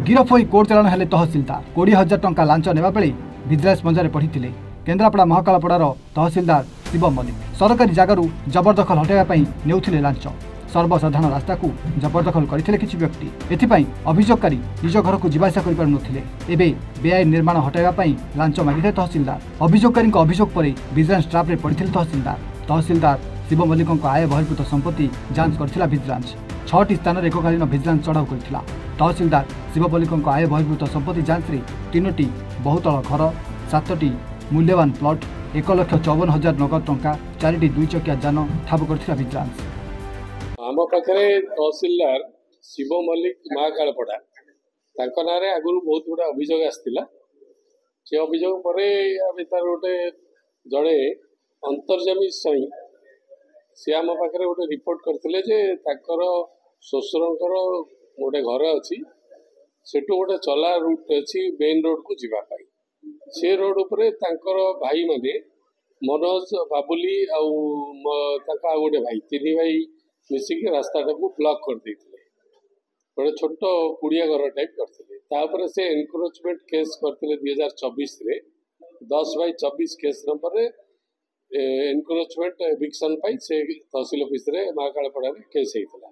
गिरफ होई कोर्ट चालाण हेले तहसिलदार 20,000 टंका लांच नेबा बेले विजिलेंस पंजारे पढ़िथिले केन्द्रापड़ा महाकालपड़ार तहसिलदार शिव मल्लिक सरकारी जगारू जबरदखल हटाइबा पई नेउथिले लांच सर्वसाधारण रास्ता को जबरदखल करथिले किछि व्यक्ति एथिपाई अभियोगकारी निज घर को जिबासा करि पारु नथिले एबे बेआईन निर्माण हटाइबा पई लांच मागिथे तहसिलदार अभियोगकारी अभियोग पर विजिलेंस ट्राप रे पड़िथिले तहसिलदार शिव मल्लिक आय बहिर्भूत संपत्ति जांच करथिला विजिलेंस 6टी स्थान रे एककालीन विजिलेंस चढ़ाऊ करथिला तहसिलदार शिव मल्लिक आय बहिर्भूत संपत्ति जांच रे 3टी बहुतल घर 7टी मूल्यवान प्लॉट 1,54,000 नगद टंका 4टी 2 चकिया जान ठाब करथिला विजिलेंस आम पाखे तहसिलदार शिव मल्लिक महाकालपड़ा तांको नारे आगुरी बहुत गुड़ा अभियोग आसला से अभियोग पर तार गोटे जड़े अंतर्जामी सही सी आम पाखे गोटे रिपोर्ट करते जे ताकर शशुरंकर गोटे घर अच्छी सेठू गोटे चला रूट अच्छी मेन रोड को जीवाई से रोड उपरे तांकर भाई माने मनोज बाबुली आउ गोटे भाई 3 भाई मिसिकी रास्ता टाक ब्लॉक कर देते गोटे छोट कुड़िया घर टाइप करते से एनक्रोचमेंट केस करते 2024 रे 10/24 केस नंबर एनक्रोचमेंट एविक्शन से तहसील ऑफिस रे महाकालपड़ा केस होता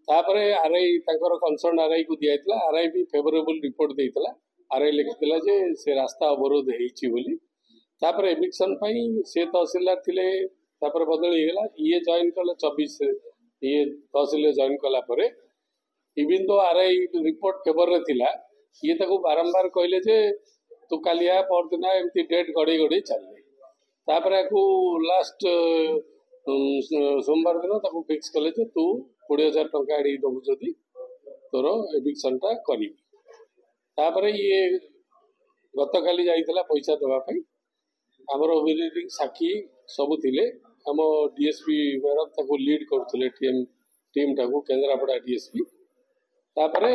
तापर आरआई कंसर्न आरआई को दिया आरआई भी फेवरेबल रिपोर्ट देता आरआई लिखिला जे से रास्ता अवरोध होली तापर एविक्शन से तहसीलदार थिले तापर बदली गला ये जॉइन कले 24 ये तहसील जॉइन कला परे even though RI report favour रे थिला ये ताको बारंबार कहले जे तू कालिया परदिन एमती डेट गड़े गड़े चलले तापर याकू लास्ट सोमवार दिन ताको फिक्स कले जे तू 20,000 टंका आड़ी दबु जदी तोर एविक्शन टा करी तापर ये गतकाली जाइतला पैसा देवा पई हमर ओबिलिटिंग साखी सब थिले हम डीएसपी मैडम ताको लीड करथले टीम टाको केन्द्रापड़ा डीएसपी तापर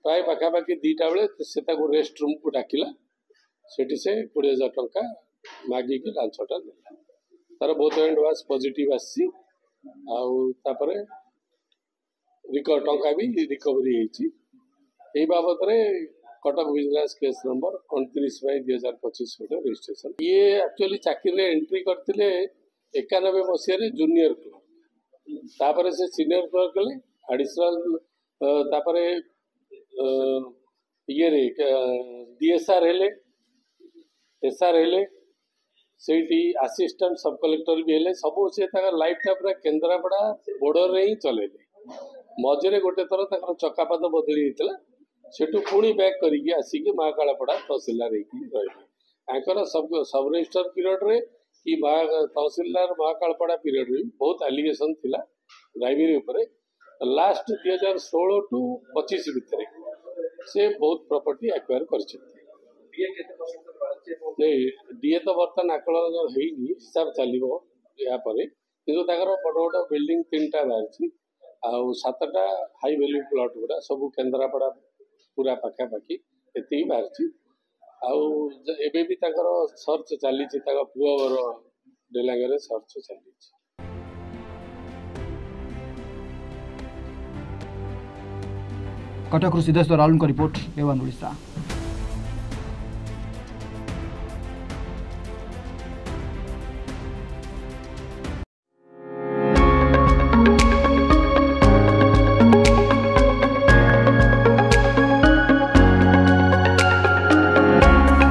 प्राय पाखापाखि 2टा बेले से ताको रेस्ट रूम को डाकिला सेठी से 20,000 टंका मागी के लांचटा देला तार बहुत एंड वाज पॉजिटिव आसी आउ तापर टंका भी रिकवरी होईची एई बाबत रे Cuttack vigilance case number 29/2025 registration ये एक्चुअली चाकरी एंट्री करते 91 मसीह जूनियर क्लर्क तापर से सीनियर क्लर्क ले एडिशनल तापर ये रे डीएसआर हेले एसआर हेले सेठी असिस्टेंट सब कलेक्टर भी हेले सब से लाइफ टा पूरा केन्द्रापड़ा बॉर्डर रे ही चलेले मझे गोटे थर चकापात बदली होता सेठू पुणी बैक करके आसिक महाकालपड़ा तहसीलदार रही सब रजिस्टर पीरियड रे कि तहसीलदार महाकालपड़ा पीरियड रे बहुत एलिगेशन थिला ड्राइवरी उपरे लास्ट 2016 टू 25 भितर से बहुत प्रॉपर्टी एक्वायर कर डीए तो बर्तमान आकलन होनी हिसाब चलो यापर कि बड़ बड़ बिल्डिंग 3टा बाहरी आउ 7टा हाई वैल्यू प्लॉट गुड़ा सब केन्द्रापड़ा पूरा पाखापाखि एति बाहरी आउ एबे भी सर्च चली पुअर डेलांगे सर्च चली कटक सिद्धेश्वर राउल रिपोर्ट एवन ओडिशा।